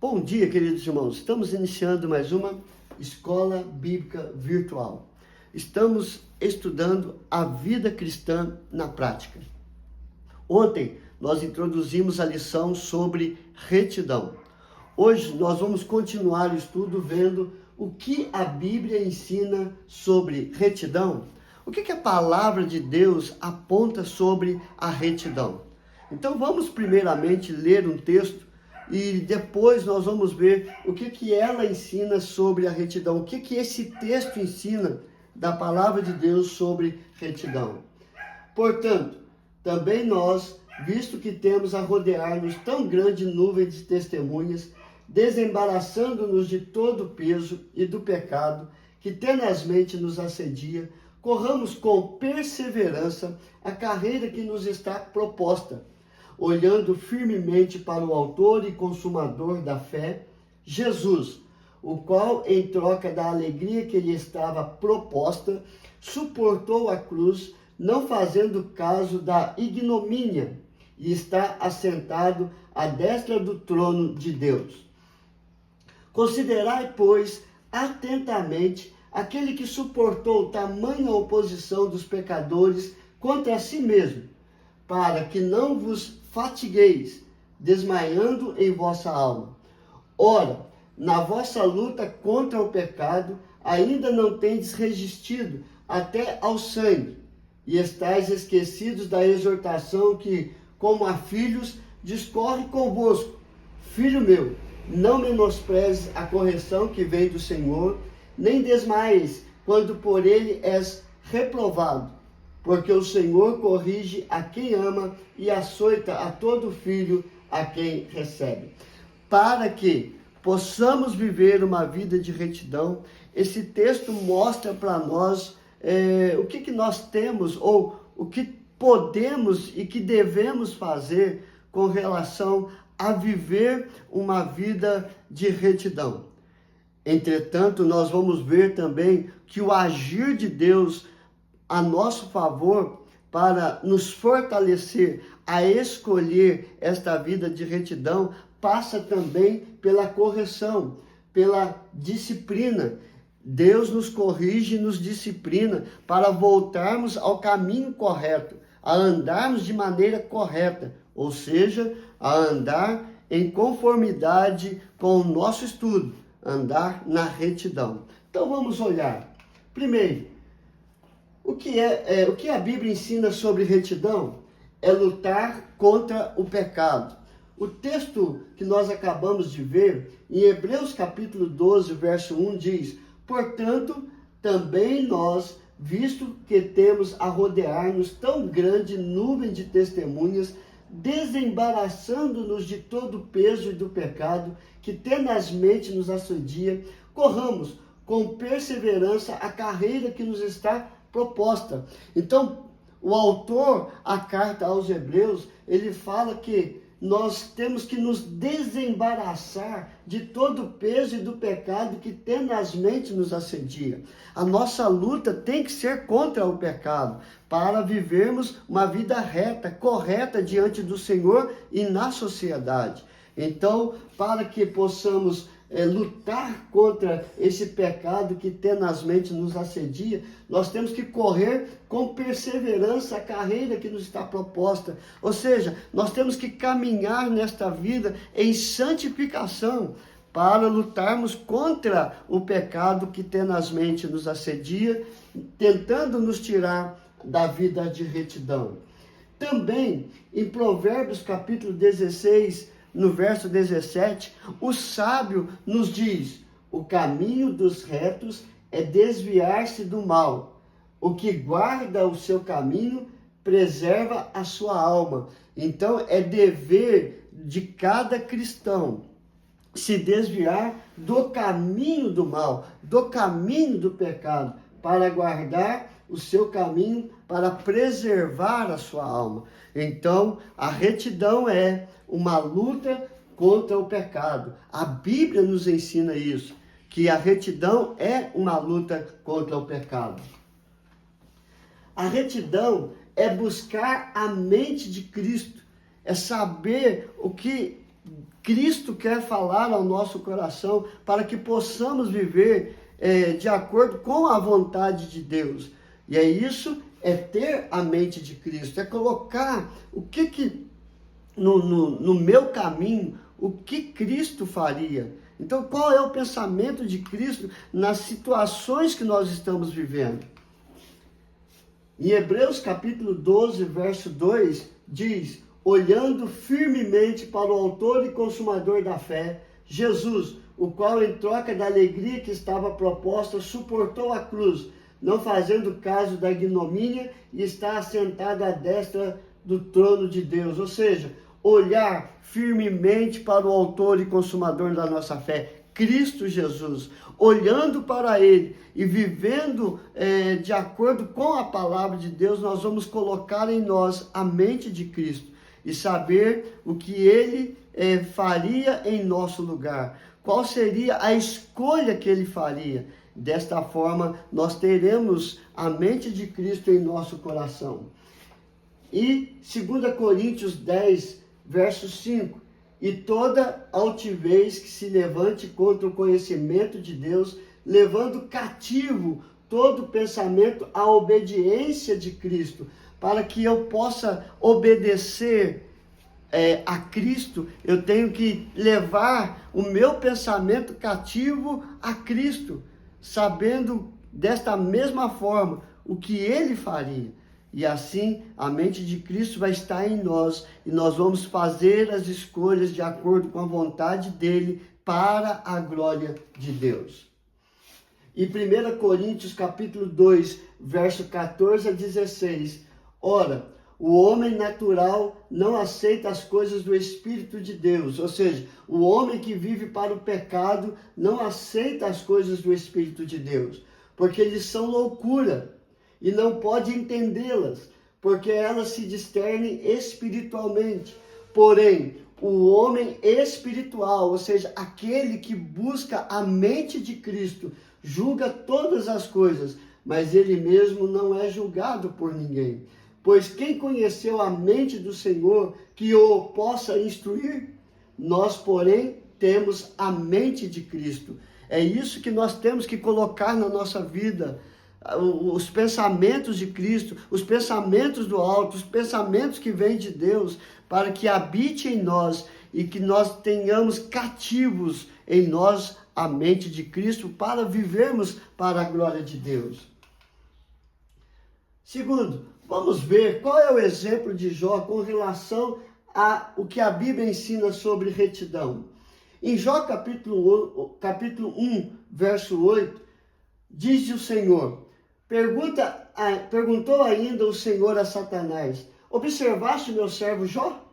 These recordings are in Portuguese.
Bom dia, queridos irmãos. Estamos iniciando mais uma Escola Bíblica Virtual. Estamos estudando a vida cristã na prática. Ontem nós introduzimos a lição sobre retidão. Hoje nós vamos continuar o estudo vendo o que a Bíblia ensina sobre retidão. O que a palavra de Deus aponta sobre a retidão? Então vamos primeiramente ler um texto e depois nós vamos ver o que ela ensina sobre a retidão. O que esse texto ensina da palavra de Deus sobre retidão. Portanto, também nós, visto que temos a rodear-nos tão grande nuvem de testemunhas, desembaraçando-nos de todo o peso e do pecado que tenazmente nos assedia, corramos com perseverança a carreira que nos está proposta, olhando firmemente para o autor e consumador da fé, Jesus, o qual, em troca da alegria que lhe estava proposta, suportou a cruz, não fazendo caso da ignomínia, e está assentado à destra do trono de Deus. Considerai, pois, atentamente aquele que suportou tamanha oposição dos pecadores contra si mesmo, para que não vos fatigueis, desmaiando em vossa alma. Ora, na vossa luta contra o pecado, ainda não tendes resistido até ao sangue, e estáis esquecidos da exortação que, como a filhos, discorre convosco. Filho meu, não menosprezes a correção que vem do Senhor, nem desmaies quando por ele és reprovado, porque o Senhor corrige a quem ama e açoita a todo filho a quem recebe. Para que possamos viver uma vida de retidão, esse texto mostra para nós o que nós temos ou o que podemos e que devemos fazer com relação a viver uma vida de retidão. Entretanto, nós vamos ver também que o agir de Deus a nosso favor para nos fortalecer a escolher esta vida de retidão passa também pela correção, pela disciplina. Deus nos corrige e nos disciplina para voltarmos ao caminho correto, a andarmos de maneira correta, ou seja, a andar em conformidade com o nosso estudo, andar na retidão. Então vamos olhar. Primeiro, o que a Bíblia ensina sobre retidão? É lutar contra o pecado. O texto que nós acabamos de ver, em Hebreus capítulo 12, verso 1, diz: portanto, também nós, visto que temos a rodear-nos tão grande nuvem de testemunhas, desembaraçando-nos de todo o peso e do pecado que tenazmente nos assedia, corramos com perseverança a carreira que nos está proposta. Então, o autor, a carta aos Hebreus, ele fala que nós temos que nos desembaraçar de todo o peso e do pecado que tenazmente nos assedia. A nossa luta tem que ser contra o pecado, para vivermos uma vida reta, correta diante do Senhor e na sociedade. Então, para que possamos lutar contra esse pecado que tenazmente nos assedia, nós temos que correr com perseverança a carreira que nos está proposta. Ou seja, nós temos que caminhar nesta vida em santificação para lutarmos contra o pecado que tenazmente nos assedia, tentando nos tirar da vida de retidão. Também, em Provérbios capítulo 16, no verso 17, o sábio nos diz: o caminho dos retos é desviar-se do mal. O que guarda o seu caminho preserva a sua alma. Então, é dever de cada cristão se desviar do caminho do mal, do caminho do pecado, para guardar o seu caminho, para preservar a sua alma. Então, a retidão é uma luta contra o pecado. A Bíblia nos ensina isso, que a retidão é uma luta contra o pecado. A retidão é buscar a mente de Cristo, é saber o que Cristo quer falar ao nosso coração para que possamos viver de acordo com a vontade de Deus. E isso é ter a mente de Cristo, é colocar o que no meu caminho, o que Cristo faria. Então, qual é o pensamento de Cristo nas situações que nós estamos vivendo? Em Hebreus capítulo 12, verso 2, diz: olhando firmemente para o autor e consumador da fé, Jesus, o qual em troca da alegria que estava proposta, suportou a cruz, não fazendo caso da ignomínia, e está assentado à destra do trono de Deus. Ou seja, olhar firmemente para o autor e consumador da nossa fé, Cristo Jesus, olhando para Ele e vivendo de acordo com a palavra de Deus, nós vamos colocar em nós a mente de Cristo e saber o que Ele faria em nosso lugar, qual seria a escolha que Ele faria. Desta forma, nós teremos a mente de Cristo em nosso coração. E 2 Coríntios 10, verso 5, e toda altivez que se levante contra o conhecimento de Deus, levando cativo todo pensamento à obediência de Cristo, para que eu possa obedecer a Cristo, eu tenho que levar o meu pensamento cativo a Cristo, sabendo desta mesma forma o que Ele faria. E assim a mente de Cristo vai estar em nós e nós vamos fazer as escolhas de acordo com a vontade dEle para a glória de Deus. Em 1 Coríntios capítulo 2, verso 14 a 16, ora, o homem natural não aceita as coisas do Espírito de Deus, ou seja, o homem que vive para o pecado não aceita as coisas do Espírito de Deus, porque eles são loucura e não pode entendê-las, porque elas se discernem espiritualmente. Porém, o homem espiritual, ou seja, aquele que busca a mente de Cristo, julga todas as coisas, mas ele mesmo não é julgado por ninguém. Pois quem conheceu a mente do Senhor que o possa instruir? Nós, porém, temos a mente de Cristo. É isso que nós temos que colocar na nossa vida. Os pensamentos de Cristo, os pensamentos do alto, os pensamentos que vêm de Deus, para que habite em nós e que nós tenhamos cativos em nós a mente de Cristo para vivermos para a glória de Deus. Segundo, vamos ver qual é o exemplo de Jó com relação a o que a Bíblia ensina sobre retidão. Em Jó capítulo 1, verso 8, diz o Senhor, perguntou ainda o Senhor a Satanás, observaste meu servo Jó?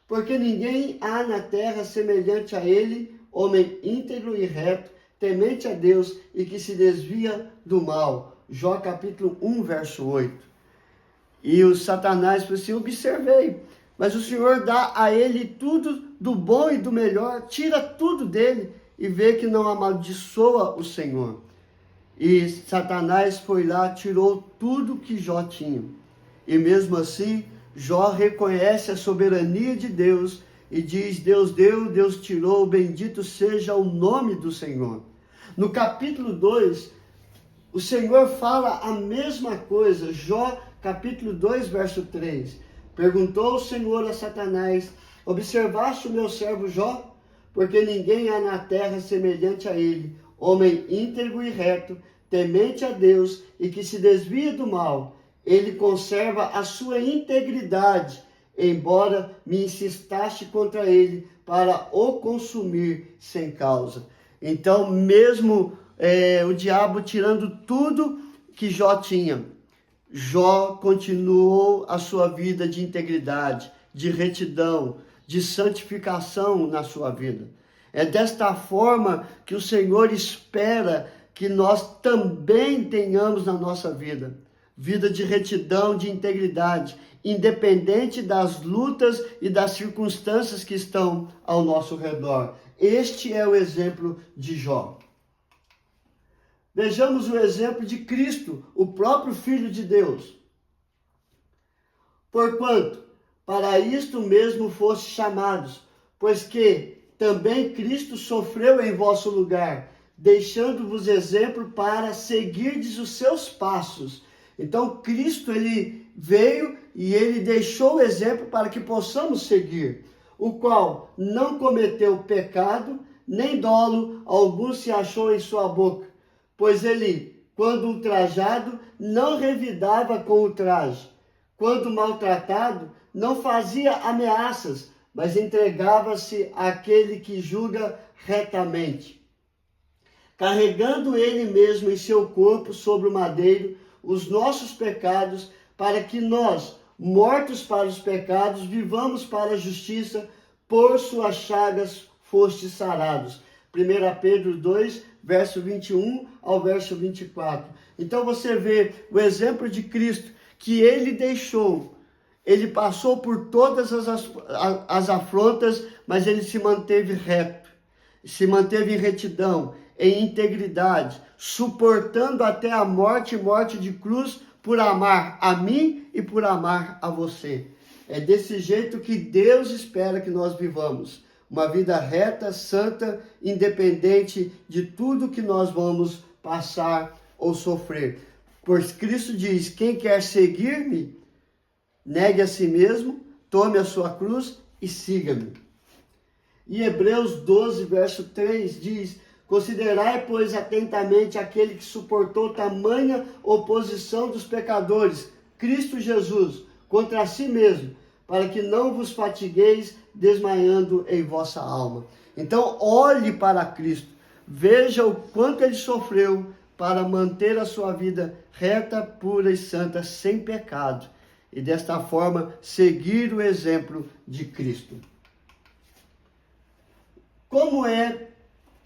Porque ninguém há na terra semelhante a ele, homem íntegro e reto, temente a Deus e que se desvia do mal. Jó capítulo 1, verso 8. E o Satanás falou assim, observei, mas o Senhor dá a ele tudo do bom e do melhor, tira tudo dele e vê que não amaldiçoa o Senhor. E Satanás foi lá, tirou tudo que Jó tinha. E mesmo assim, Jó reconhece a soberania de Deus e diz, Deus deu, Deus tirou, bendito seja o nome do Senhor. No capítulo 2, o Senhor fala a mesma coisa, Jó capítulo 2, verso 3. Perguntou o Senhor a Satanás, observaste o meu servo Jó? Porque ninguém há na terra semelhante a ele, homem íntegro e reto, temente a Deus e que se desvia do mal. Ele conserva a sua integridade, embora me insistaste contra ele para o consumir sem causa. Então, mesmo o diabo tirando tudo que Jó tinha, Jó continuou a sua vida de integridade, de retidão, de santificação na sua vida. É desta forma que o Senhor espera que nós também tenhamos na nossa vida. Vida de retidão, de integridade, independente das lutas e das circunstâncias que estão ao nosso redor. Este é o exemplo de Jó. Vejamos o exemplo de Cristo, o próprio Filho de Deus. Porquanto, para isto mesmo foste chamados, pois que, também Cristo sofreu em vosso lugar, deixando-vos exemplo para seguirdes os seus passos. Então, Cristo, ele veio e ele deixou o exemplo para que possamos seguir, o qual não cometeu pecado, nem dolo algum se achou em sua boca, pois ele, quando ultrajado, não revidava com o traje, quando maltratado, não fazia ameaças, mas entregava-se àquele que julga retamente, carregando ele mesmo em seu corpo sobre o madeiro os nossos pecados, para que nós, mortos para os pecados, vivamos para a justiça, por suas chagas fostes sarados. 1 Pedro 2, verso 21 ao verso 24. Então você vê o exemplo de Cristo, que ele deixou, ele passou por todas as afrontas, mas ele se manteve reto, se manteve em retidão, em integridade, suportando até a morte de cruz, por amar a mim e por amar a você. É desse jeito que Deus espera que nós vivamos. Uma vida reta, santa, independente de tudo que nós vamos passar ou sofrer. Pois Cristo diz: quem quer seguir-me, negue a si mesmo, tome a sua cruz e siga-me. E Hebreus 12, verso 3 diz: considerai, pois, atentamente aquele que suportou tamanha oposição dos pecadores, Cristo Jesus, contra si mesmo, para que não vos fatigueis desmaiando em vossa alma. Então, olhe para Cristo, veja o quanto ele sofreu para manter a sua vida reta, pura e santa, sem pecado, e desta forma seguir o exemplo de Cristo. Como é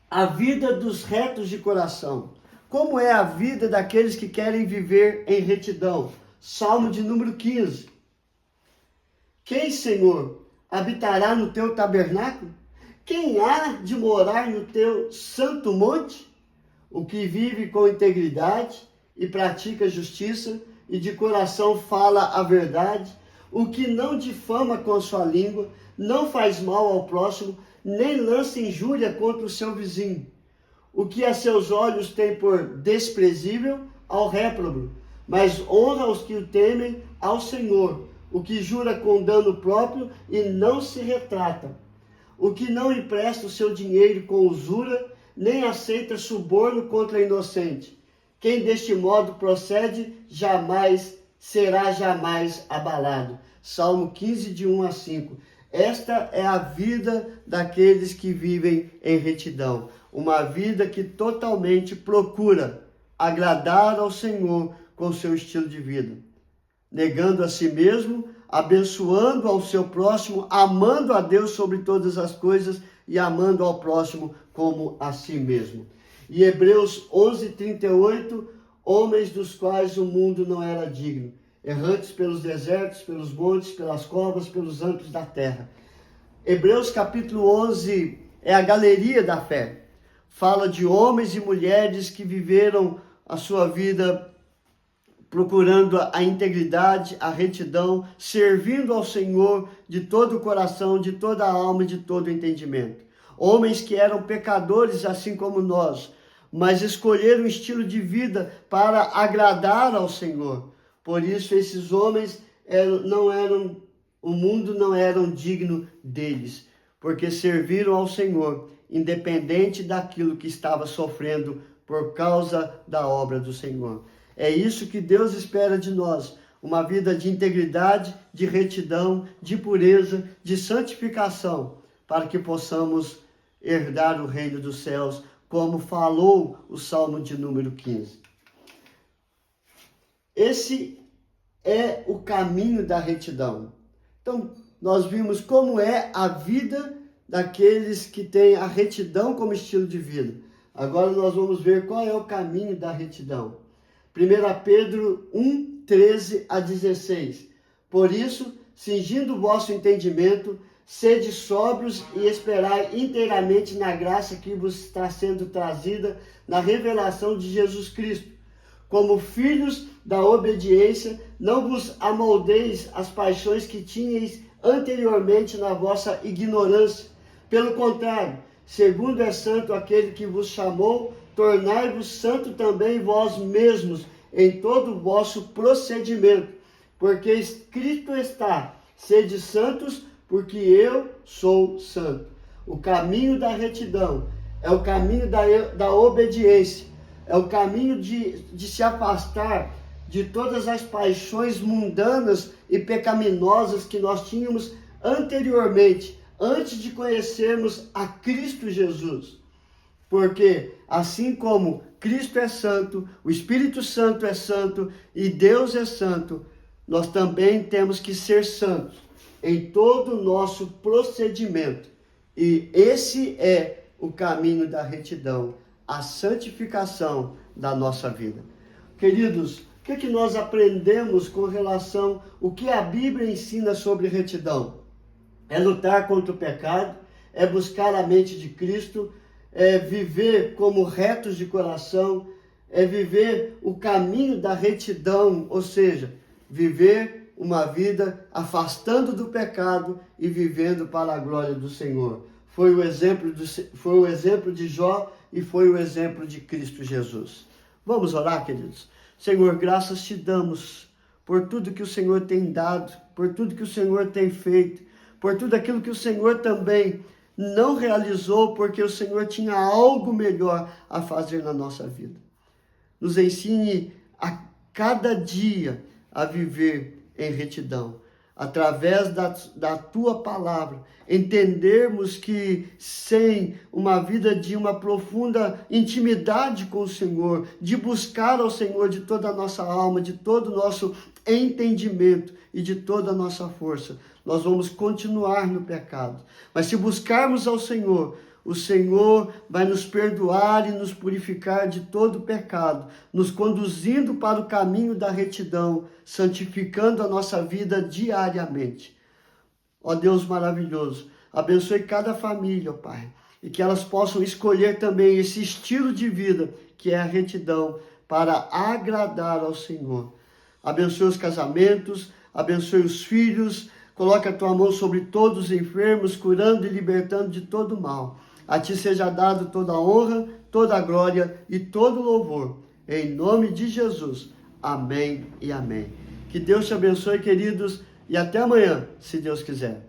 a vida dos retos de coração? Como é a vida daqueles que querem viver em retidão? Salmo de número 15. Quem, Senhor, habitará no teu tabernáculo? Quem há de morar no teu santo monte? O que vive com integridade e pratica justiça, e de coração fala a verdade, o que não difama com a sua língua, não faz mal ao próximo, nem lança injúria contra o seu vizinho, o que a seus olhos tem por desprezível ao réprobo, mas honra os que o temem ao Senhor, o que jura com dano próprio e não se retrata, o que não empresta o seu dinheiro com usura, nem aceita suborno contra inocente. Quem deste modo procede, será jamais abalado. Salmo 15, de 1 a 5. Esta é a vida daqueles que vivem em retidão. Uma vida que totalmente procura agradar ao Senhor com seu estilo de vida. Negando a si mesmo, abençoando ao seu próximo, amando a Deus sobre todas as coisas e amando ao próximo como a si mesmo. E Hebreus 11, 38, homens dos quais o mundo não era digno, errantes pelos desertos, pelos montes, pelas covas, pelos antros da terra. Hebreus capítulo 11 é a galeria da fé. Fala de homens e mulheres que viveram a sua vida procurando a integridade, a retidão, servindo ao Senhor de todo o coração, de toda a alma e de todo o entendimento. Homens que eram pecadores assim como nós, mas escolheram um estilo de vida para agradar ao Senhor. Por isso esses homens o mundo não era digno deles, porque serviram ao Senhor, independente daquilo que estava sofrendo por causa da obra do Senhor. É isso que Deus espera de nós, uma vida de integridade, de retidão, de pureza, de santificação, para que possamos herdar o reino dos céus, como falou o Salmo de número 15. Esse é o caminho da retidão. Então, nós vimos como é a vida daqueles que têm a retidão como estilo de vida. Agora nós vamos ver qual é o caminho da retidão. 1 Pedro 1, 13 a 16. Por isso, cingindo o vosso entendimento, sede sóbrios e esperai inteiramente na graça que vos está sendo trazida na revelação de Jesus Cristo. Como filhos da obediência, não vos amoldeis as paixões que tinhais anteriormente na vossa ignorância. Pelo contrário, segundo é santo aquele que vos chamou, tornai-vos santo também vós mesmos em todo o vosso procedimento, porque escrito está: sede santos, porque eu sou santo. O caminho da retidão é o caminho da obediência, é o caminho de se afastar de todas as paixões mundanas e pecaminosas que nós tínhamos anteriormente, antes de conhecermos a Cristo Jesus. Porque assim como Cristo é santo, o Espírito Santo é santo e Deus é santo, nós também temos que ser santos em todo o nosso procedimento. E esse é o caminho da retidão, a santificação da nossa vida. Queridos, o que nós aprendemos com relação ao que a Bíblia ensina sobre retidão? É lutar contra o pecado, é buscar a mente de Cristo, é viver como retos de coração, é viver o caminho da retidão, ou seja, viver uma vida afastando do pecado e vivendo para a glória do Senhor. Foi o exemplo de Jó e foi o exemplo de Cristo Jesus. Vamos orar, queridos? Senhor, graças te damos por tudo que o Senhor tem dado, por tudo que o Senhor tem feito, por tudo aquilo que o Senhor também não realizou, porque o Senhor tinha algo melhor a fazer na nossa vida. Nos ensine a cada dia a viver em retidão, através da tua palavra, entendermos que sem uma vida de uma profunda intimidade com o Senhor, de buscar ao Senhor de toda a nossa alma, de todo o nosso entendimento e de toda a nossa força, nós vamos continuar no pecado. Mas se buscarmos ao Senhor, o Senhor vai nos perdoar e nos purificar de todo pecado, nos conduzindo para o caminho da retidão, santificando a nossa vida diariamente. Ó Deus maravilhoso, abençoe cada família, ó Pai, e que elas possam escolher também esse estilo de vida, que é a retidão, para agradar ao Senhor. Abençoe os casamentos, abençoe os filhos, coloque a tua mão sobre todos os enfermos, curando e libertando de todo mal. A ti seja dado toda a honra, toda a glória e todo o louvor. Em nome de Jesus. Amém e amém. Que Deus te abençoe, queridos, e até amanhã, se Deus quiser.